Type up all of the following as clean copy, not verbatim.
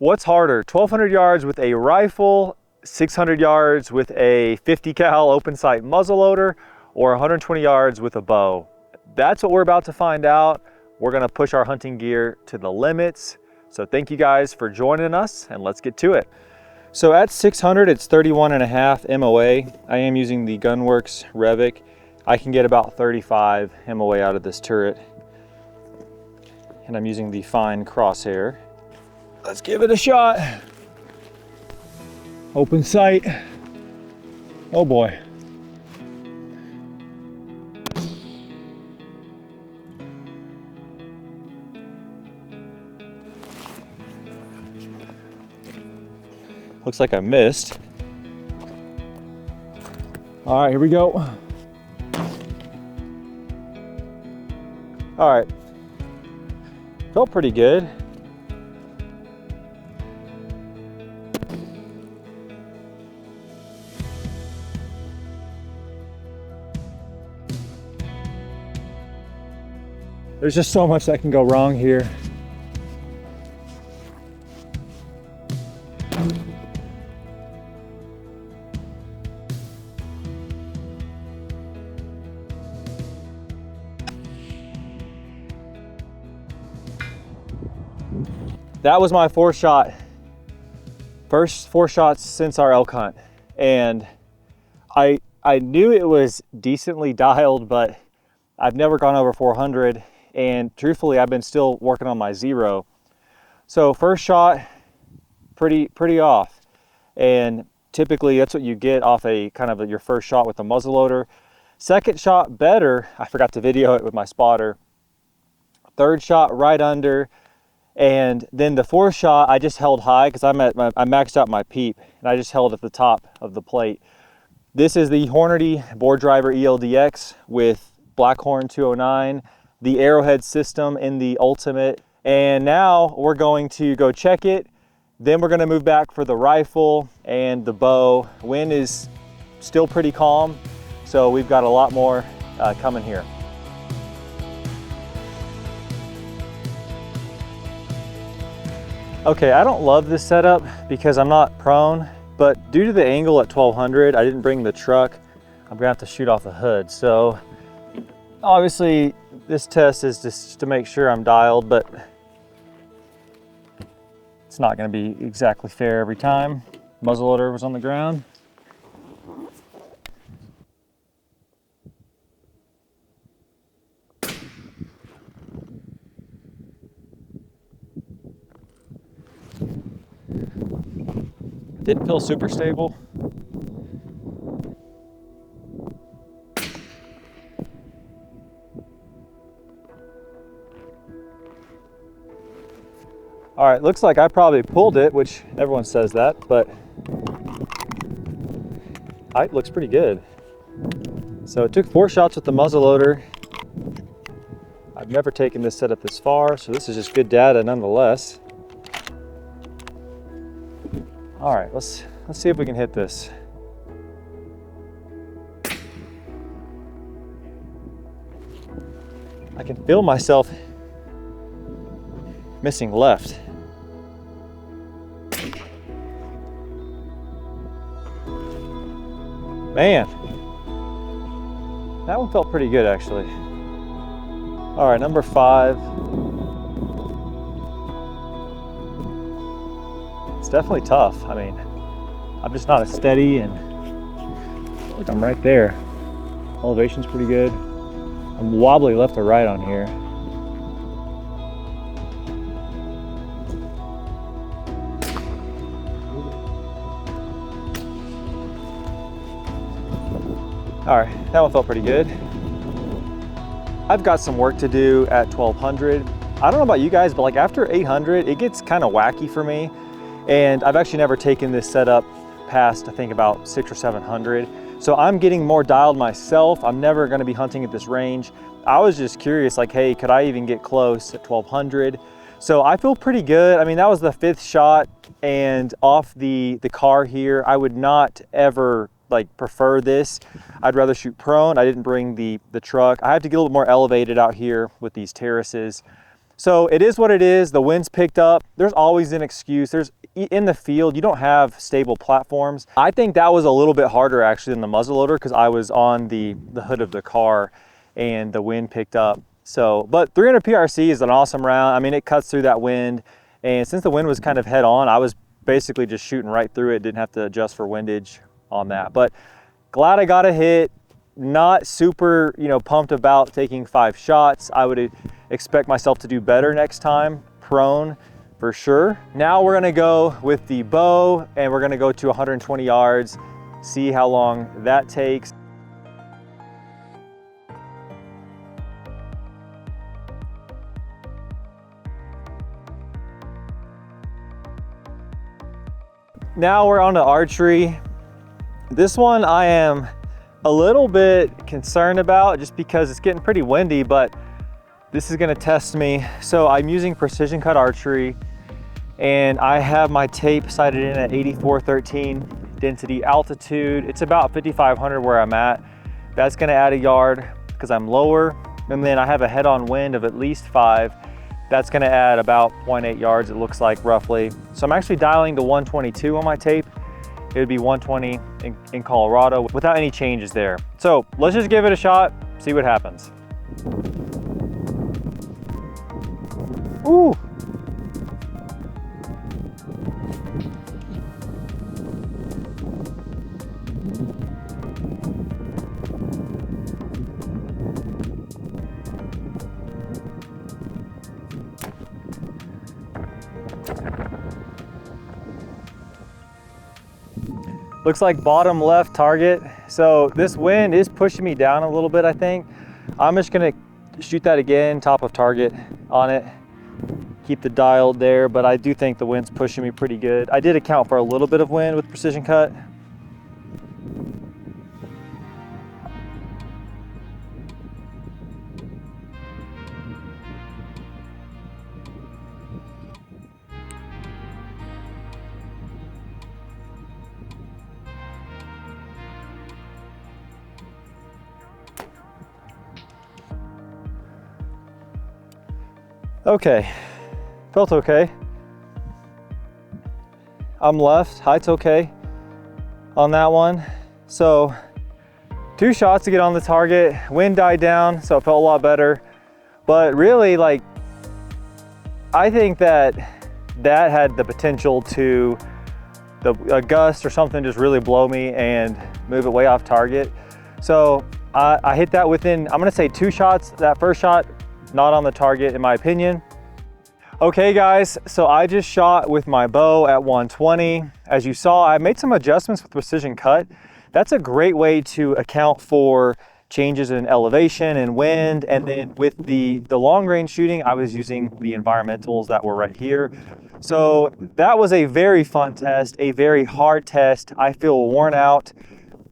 What's harder, 1,200 yards with a rifle, 600 yards with a 50 cal open sight muzzleloader, or 120 yards with a bow? That's what we're about to find out. We're gonna push our hunting gear to the limits. So thank you guys for joining us, and let's get to it. So at 600, it's 31.5 MOA. I am using the Gunworks Revic. I can get about 35 MOA out of this turret. And I'm using the fine crosshair. Let's give it a shot. Open sight. Oh boy. Looks like I missed. All right, here we go. All right, felt pretty good. There's just so much that can go wrong here. That was my fourth shot. First 4 shots since our elk hunt. And I knew it was decently dialed, but I've never gone over 400. And truthfully, I've been still working on my 0. So first shot, pretty off. And typically that's what you get off a kind of your first shot with a muzzleloader. Second shot, better. I forgot to video it with my spotter. Third shot, right under. And then the fourth shot, I just held high because I maxed out my peep, and I just held at the top of the plate. This is the Hornady Board Driver ELDX with Blackhorn 209, the Arrowhead system in the Ultimate. And now we're going to go check it. Then we're going to move back for the rifle and the bow. Wind is still pretty calm, so we've got a lot more coming here. Okay, I don't love this setup because I'm not prone, but due to the angle at 1200, I didn't bring the truck. I'm gonna have to shoot off the hood. So obviously this test is just to make sure I'm dialed, but it's not gonna be exactly fair every time. Muzzleloader was on the ground. Didn't feel super stable. All right, looks like I probably pulled it, which everyone says that, but it looks pretty good. So it took 4 shots with the muzzleloader. I've never taken this setup this far, so this is just good data nonetheless. All right, let's see if we can hit this. I can feel myself missing left. Man, that one felt pretty good actually. All right, number 5. It's definitely tough. I mean, I'm just not as steady, and look, I'm right there. Elevation's pretty good. I'm wobbly left to right on here. All right, that one felt pretty good. I've got some work to do at 1200. I don't know about you guys, but like after 800, it gets kind of wacky for me. And I've actually never taken this setup past, I think, about 600 or 700. So I'm getting more dialed myself. I'm never gonna be hunting at this range. I was just curious, like, hey, could I even get close at 1200? So I feel pretty good. I mean, that was the 5th shot, and off the car here, I would not ever like prefer this. I'd rather shoot prone. I didn't bring the truck. I have to get a little more elevated out here with these terraces. So it is what it is. The wind's picked up. There's always an excuse. In the field, you don't have stable platforms. I think that was a little bit harder actually than the muzzleloader because I was on the hood of the car and the wind picked up. So, but 300 PRC is an awesome round. I mean, it cuts through that wind. And since the wind was kind of head on, I was basically just shooting right through it. Didn't have to adjust for windage on that. But glad I got a hit. Not super, pumped about taking 5 shots. I would expect myself to do better next time, prone for sure. Now we're gonna go with the bow and we're gonna go to 120 yards, see how long that takes. Now we're on to archery. This one I am a little bit concerned about just because it's getting pretty windy, but this is gonna test me. So I'm using precision cut archery and I have my tape sighted in at 8413 density altitude. It's about 5,500 where I'm at. That's gonna add a yard because I'm lower. And then I have a head-on wind of at least 5. That's gonna add about 0.8 yards, it looks like roughly. So I'm actually dialing to 122 on my tape. It would be 120 in Colorado without any changes there. So let's just give it a shot, see what happens. Ooh. Looks like bottom left target. So this wind is pushing me down a little bit, I think. I'm just gonna shoot that again, top of target on it. Keep the dial there, but I do think the wind's pushing me pretty good. I did account for a little bit of wind with precision cut. Okay, felt okay. I'm left, height's okay on that one. So 2 shots to get on the target, wind died down, so it felt a lot better. But really, like, I think that had the potential to, a gust or something just really blow me and move it way off target. So I hit that within, I'm gonna say 2 shots. That first shot, not on the target in my opinion. Okay guys, so I just shot with my bow at 120. As you saw, I made some adjustments with precision cut. That's a great way to account for changes in elevation and wind. And then with the long range shooting, I was using the environmentals that were right here. So that was a very fun test, a very hard test. I feel worn out.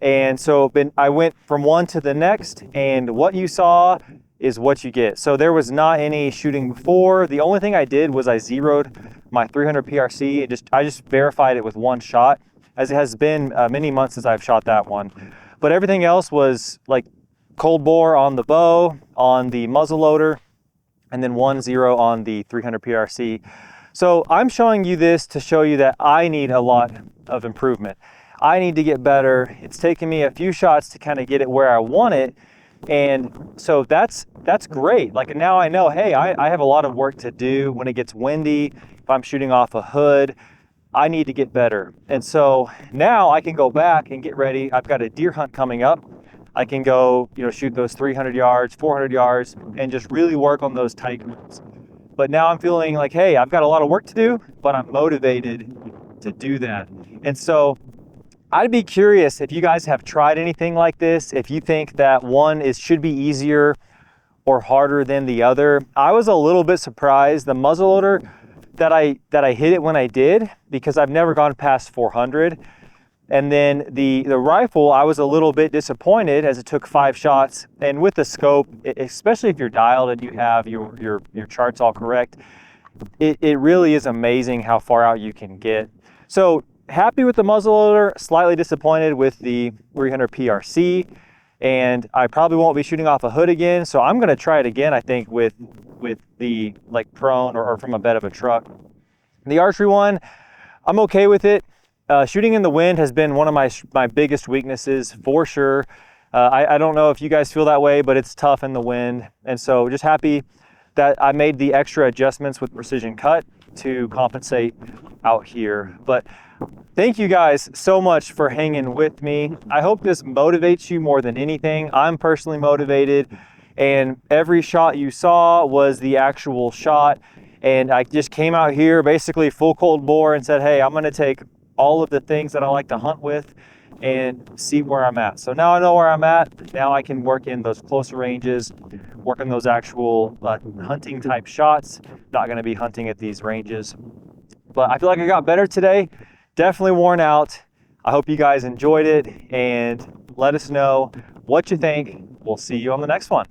And so I went from one to the next, and what you saw is what you get. So there was not any shooting before. The only thing I did was I zeroed my 300 PRC. I just verified it with 1 shot, as it has been many months since I've shot that one. But everything else was like cold bore on the bow, on the muzzleloader, and then 1-0 on the 300 PRC. So I'm showing you this to show you that I need a lot of improvement. I need to get better. It's taken me a few shots to kind of get it where I want it. And so that's great. Like now I know, hey, I have a lot of work to do when it gets windy. If I'm shooting off a hood, I need to get better. And so now I can go back and get ready. I've got a deer hunt coming up. I can go, shoot those 300 yards, 400 yards, and just really work on those tight ones. But now I'm feeling like, hey, I've got a lot of work to do, but I'm motivated to do that. And so I'd be curious if you guys have tried anything like this, if you think that one should be easier or harder than the other. I was a little bit surprised. The muzzleloader that I hit it when I did, because I've never gone past 400. And then the rifle, I was a little bit disappointed as it took 5 shots. And with the scope, especially if you're dialed and you have your charts all correct, it really is amazing how far out you can get. So happy with the muzzleloader, slightly disappointed with the 300 PRC. and I probably won't be shooting off a hood again. So I'm gonna try it again, I think, with the like prone or from a bed of a truck. The archery one, I'm okay with it. Shooting in the wind has been one of my biggest weaknesses for sure. I don't know if you guys feel that way, but it's tough in the wind. And so just happy that I made the extra adjustments with Precision Cut to compensate out here. But thank you guys so much for hanging with me. I hope this motivates you more than anything. I'm personally motivated, and every shot you saw was the actual shot. And I just came out here basically full cold bore and said, hey, I'm gonna take all of the things that I like to hunt with and see where I'm at. So now I know where I'm at. Now I can work in those closer ranges, work in those actual hunting type shots. Not gonna be hunting at these ranges. But I feel like I got better today. Definitely worn out. I hope you guys enjoyed it, and let us know what you think. We'll see you on the next one.